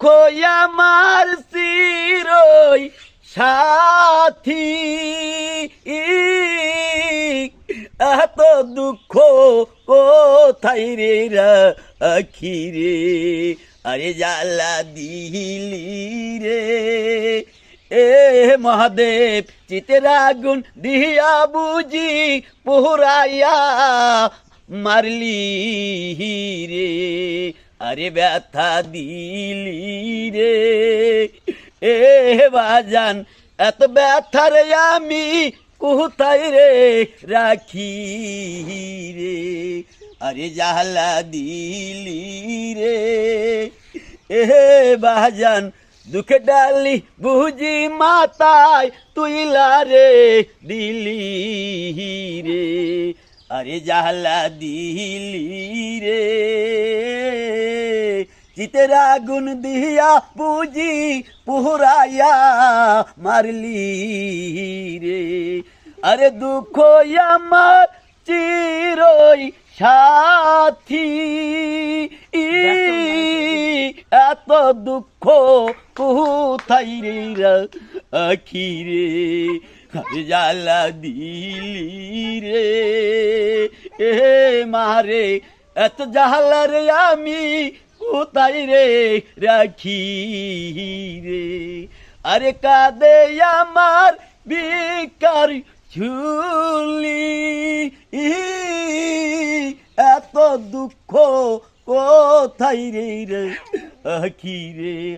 দুঃখ আমার চিরই সাথী, এত দুঃখ কোথায় রে রাখি রে, আরে জ্বালা দিলি রে এ মহাদেব, চিতের আগুন দিয়া বুঝি পোহরাইয়া মারলি রে, আরে ব্যথা দিলি রে এ বাজান, এত ব্যথার আমি কোথায় রে রাখি রে, আরে জ্বালা দিলি রে এ বাজান, দুঃখে ডালি বুঝি মাথায় তুইলা রে দিলি রে, আরে জ্বালা দিলি রে, চিতের আগুন দিয়া বুঝি পুহরাইয়া মারলি রে, আরে দুঃখ আমার চিরই সাথী, এত দুঃখ কোথায় রে রাখি রে, আরে জ্বালা দিলি রে এ মারে, এত জ্বালা রে আমি কোথায় রে রাখি রে, আরে কাঁদে আমার বিকার ঝুলি, এত দুঃখ কোথায় রে রাখি রে।